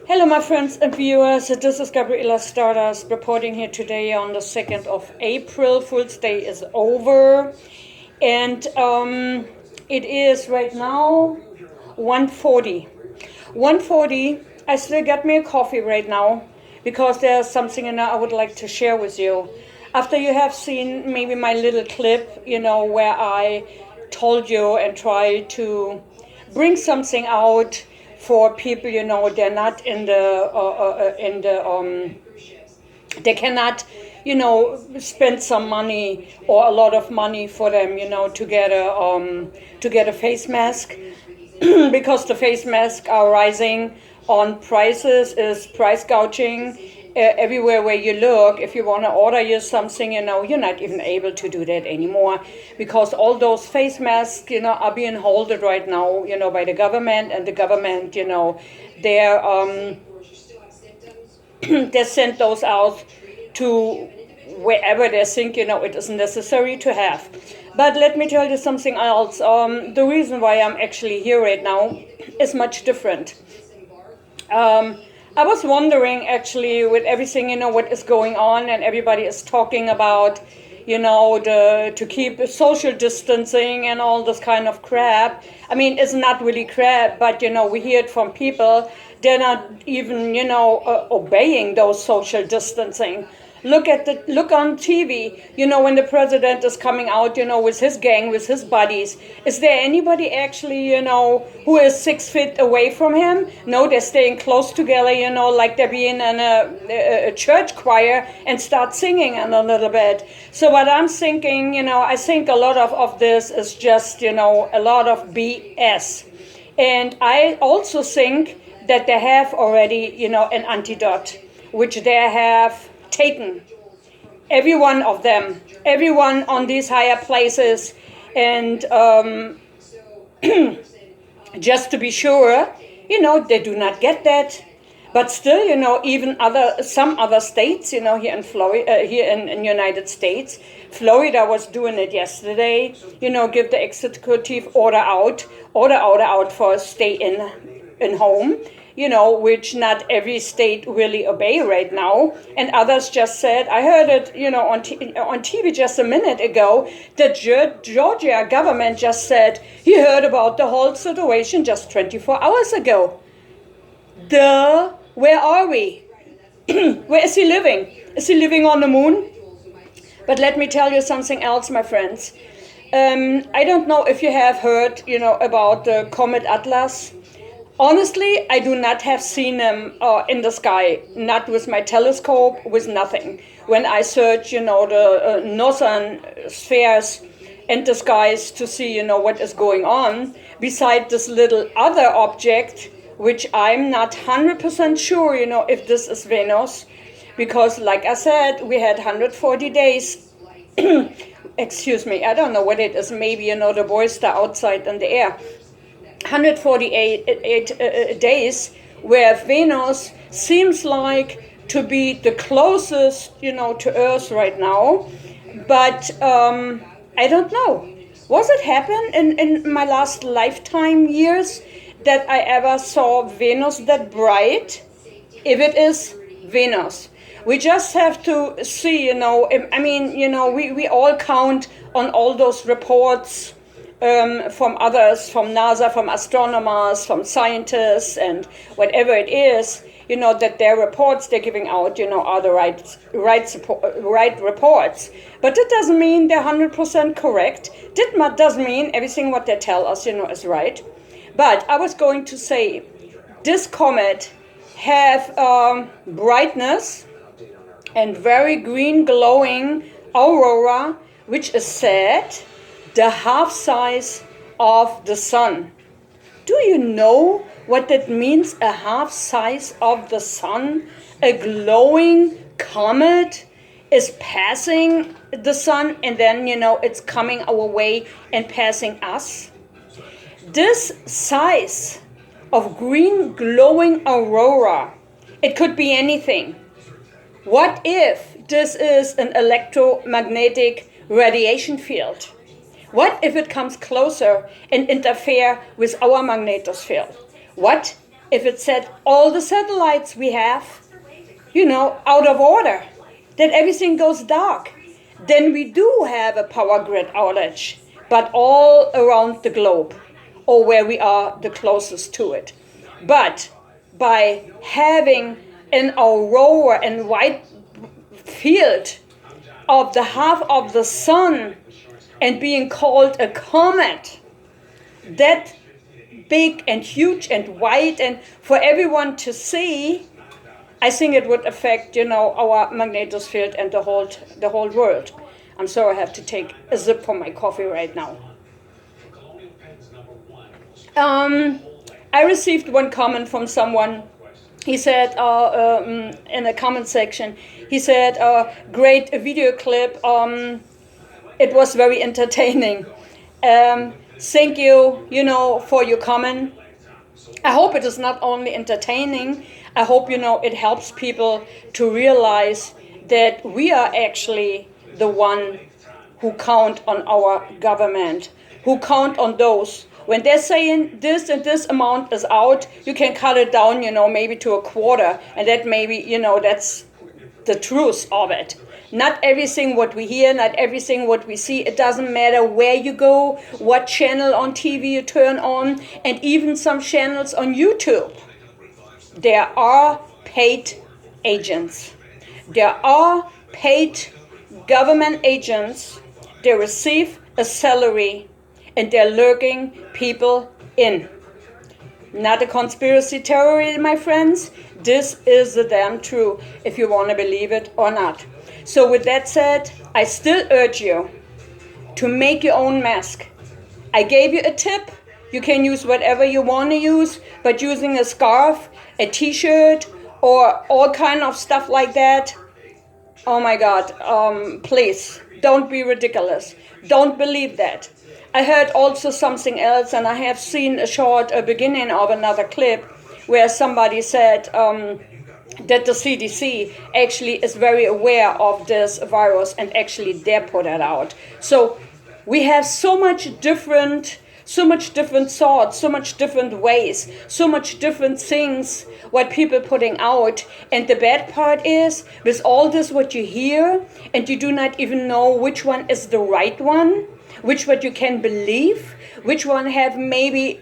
Hello, my friends and viewers. This is Gabriela Stardust reporting here today on the 2nd of April. Fool's Day is over. And it is right now 1:40. 1:40. I still got me a coffee right now because there's something I would like to share with you. After you have seen maybe my little clip, where I told you and tried to bring something out for people, they're not they cannot, spend some money or a lot of money for them, to get a face mask because the face masks are rising on prices, is price gouging. Everywhere where you look, if you want to order you something, you're not even able to do that anymore because all those face masks, are being held right now, by the government, and the government, they're they send those out to wherever they think, it is necessary to have. But let me tell you something else. The reason why I'm actually here right now is much different. I was wondering, actually, with everything, what is going on, and everybody is talking about, to keep social distancing and all this kind of crap. I mean, it's not really crap, but, we hear it from people. They're not even, obeying those social distancing. Look on TV, when the president is coming out, with his gang, with his buddies. Is there anybody actually, who is 6 feet away from him? No, they're staying close together, like they're being in a church choir and start singing in a little bit. So what I'm thinking, I think a lot of this is just, a lot of BS. And I also think that they have already, an antidote, which they have taken, every one of them, everyone on these higher places, and just to be sure, they do not get that. But still, even some other states, here in Florida, here in United States, Florida was doing it yesterday. Give the executive order out for stay in home. Which not every state really obey right now. And others just said, I heard it, on TV just a minute ago, the Georgia government just said he heard about the whole situation just 24 hours ago. Where are we? Where is he living? Is he living on the moon? But let me tell you something else, my friends. I don't know if you have heard, about the Comet Atlas. Honestly, I do not have seen them in the sky, not with my telescope, with nothing. When I search, the northern spheres and the skies to see, what is going on, beside this little other object, which I'm not 100% sure, if this is Venus, because like I said, we had 140 days. Excuse me, I don't know what it is, maybe, the boys are outside in the air. 148 days where Venus seems like to be the closest, to Earth right now. But I don't know. Was it happen in my last lifetime years that I ever saw Venus that bright? If it is Venus, we just have to see, I mean, we all count on all those reports from others, from NASA, from astronomers, from scientists, and whatever it is, that their reports they're giving out, are the right reports. But it doesn't mean they're 100% correct. That doesn't mean everything what they tell us, is right. But I was going to say, this comet have brightness and very green glowing aurora, which is said the half size of the sun. Do you know what that means, a half size of the sun? A glowing comet is passing the sun, and then, it's coming our way and passing us. This size of green glowing aurora, it could be anything. What if this is an electromagnetic radiation field? What if it comes closer and interfere with our magnetosphere? What if it set all the satellites we have, out of order, that everything goes dark, then we do have a power grid outage, but all around the globe, or where we are the closest to it. But by having an aurora and white field of the half of the sun and being called a comet, that big and huge and white and for everyone to see, I think it would affect, our magnetosphere and the whole world. I'm sorry, I have to take a sip from my coffee right now. I received one comment from someone. He said in the comment section, he said, great video clip. It was very entertaining. Thank you, for your comment. I hope it is not only entertaining. I hope, it helps people to realize that we are actually the one who count on our government, who count on those. When they're saying this and this amount is out, you can cut it down, maybe to a quarter. And that maybe, that's the truth of it. Not everything what we hear, not everything what we see. It doesn't matter where you go, what channel on TV you turn on, and even some channels on YouTube. There are paid agents. There are paid government agents. They receive a salary and they're lurking people in. Not a conspiracy theory, my friends. This is the damn truth, if you want to believe it or not. So with that said, I still urge you to make your own mask. I gave you a tip. You can use whatever you want to use, but using a scarf, a t-shirt, or all kind of stuff like that, oh my God, please, don't be ridiculous. Don't believe that. I heard also something else, and I have seen a short beginning of another clip where somebody said that the CDC actually is very aware of this virus and actually they put it out. So we have so much different thoughts, so much different ways, so much different things what people putting out. And the bad part is, with all this what you hear, and you do not even know which one is the right one, which one you can believe, which one have maybe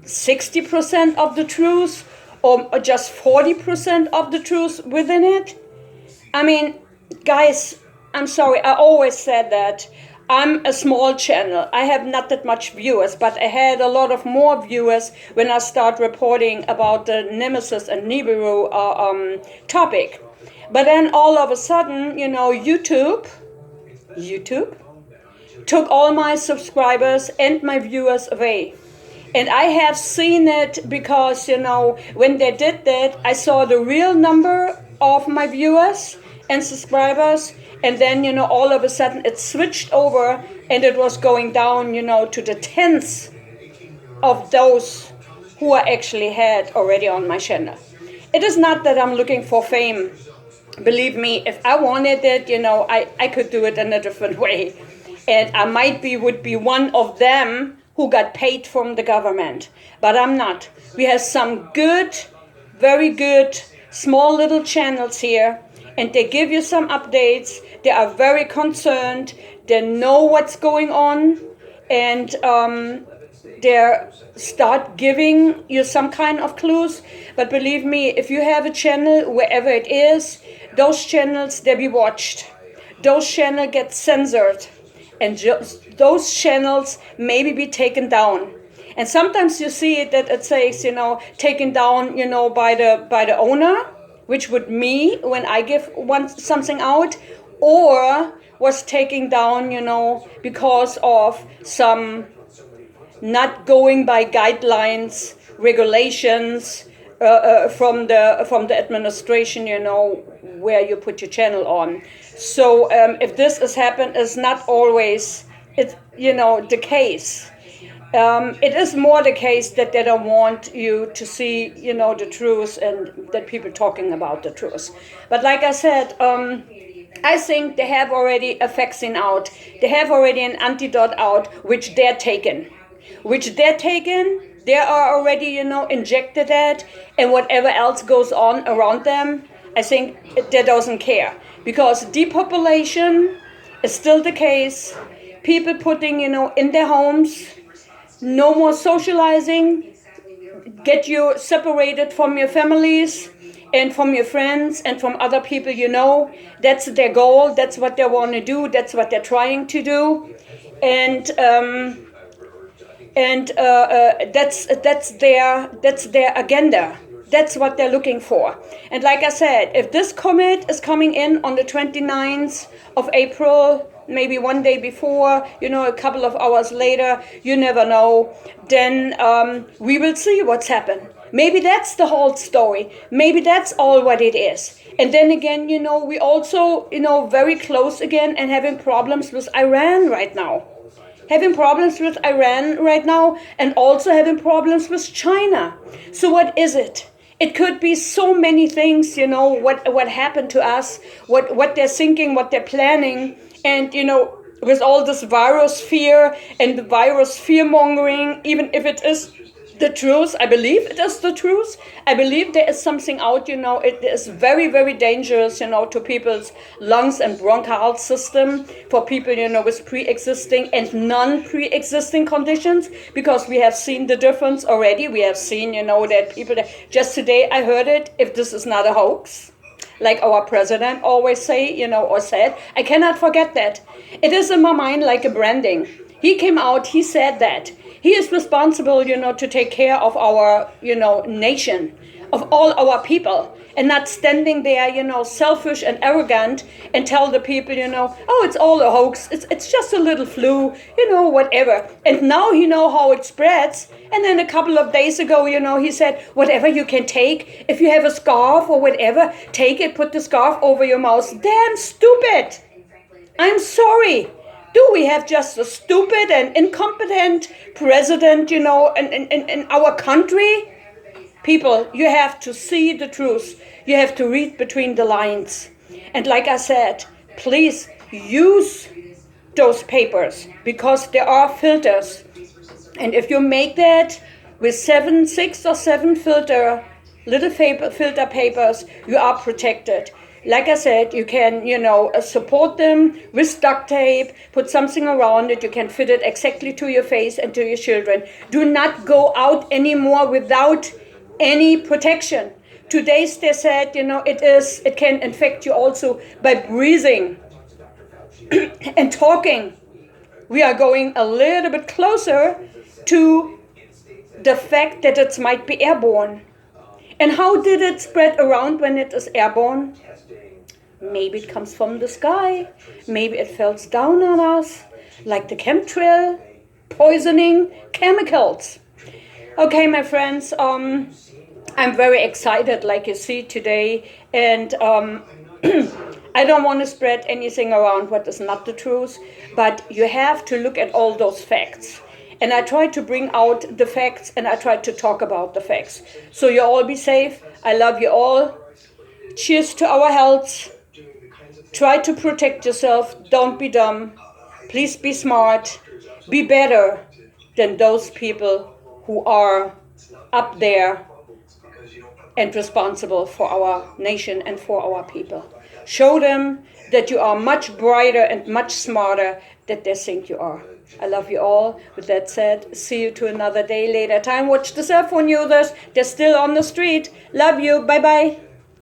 60% of the truth, or just 40% of the truth within it. I mean, guys, I'm sorry, I always said that. I'm a small channel. I have not that much viewers, but I had a lot of more viewers when I start reporting about the Nemesis and Nibiru topic. But then all of a sudden, YouTube took all my subscribers and my viewers away. And I have seen it because, when they did that, I saw the real number of my viewers and subscribers. And then, all of a sudden it switched over and it was going down, to the tens of those who I actually had already on my channel. It is not that I'm looking for fame. Believe me, if I wanted it, I could do it in a different way. And I would be one of them who got paid from the government. But I'm not. We have some good, very good, small little channels here. And they give you some updates. They are very concerned. They know what's going on. And they start giving you some kind of clues. But believe me, if you have a channel, wherever it is, those channels, they be watched. Those channels get censored. And those channels maybe be taken down. And sometimes you see it that it says, taken down, by the owner, which would me when I give something out, or was taken down, because of some not going by guidelines, regulations from the administration, where you put your channel on. So if this has happened, it's not always the case. It is more the case that they don't want you to see, the truth and that people talking about the truth. But like I said, I think they have already a vaccine out. They have already an antidote out, which they're taking. They are already, injected that, and whatever else goes on around them, I think they doesn't care. Because depopulation is still the case. People putting, in their homes, no more socializing, get you separated from your families and from your friends and from other people you know. That's their goal. That's what they want to do. That's what they're trying to do. And that's their agenda. That's what they're looking for. And like I said, if this comet is coming in on the 29th of April, maybe one day before, a couple of hours later, you never know, then we will see what's happened. Maybe that's the whole story. Maybe that's all what it is. And then again, we also, very close again and having problems with Iran right now. Having problems with Iran right now, and also having problems with China. So what is it? It could be so many things, what happened to us, what they're thinking, what they're planning. And, with all this virus fear and the virus fear-mongering, even if it is the truth, I believe it is the truth. I believe there is something out, it is very, very dangerous, to people's lungs and bronchial system, for people, with pre-existing and non-pre-existing conditions, because we have seen the difference already. We have seen, that people, just today I heard it, if this is not a hoax, like our president always say, or said, I cannot forget that. It is in my mind like a branding. He came out, he said that. He is responsible, to take care of our, nation, of all our people, and not standing there, selfish and arrogant, and tell the people, oh, it's all a hoax, it's just a little flu, whatever. And now he know how it spreads. And then a couple of days ago, he said, whatever you can take, if you have a scarf or whatever, take it, put the scarf over your mouth. Damn stupid. I'm sorry. Do we have just a stupid and incompetent president, in our country? People, you have to see the truth. You have to read between the lines. And like I said, please use those papers, because there are filters. And if you make that with 6 or 7 little filter papers, you are protected. Like I said, you can, support them with duct tape, put something around it. You can fit it exactly to your face and to your children. Do not go out anymore without any protection. Today, they said, it can infect you also by breathing and talking. We are going a little bit closer to the fact that it might be airborne. And how did it spread around when it is airborne? Maybe it comes from the sky. Maybe it falls down on us, like the chemtrail, poisoning, chemicals. Okay, my friends, I'm very excited, like you see today, and I don't want to spread anything around what is not the truth, but you have to look at all those facts. And I try to bring out the facts, and I try to talk about the facts. So you all be safe. I love you all. Cheers to our health. Try to protect yourself. Don't be dumb. Please be smart. Be better than those people who are up there and responsible for our nation and for our people. Show them that you are much brighter and much smarter than they think you are. I love you all. With that said, see you to another day, later time. Watch the cell phone users. They're still on the street. Love you. Bye-bye.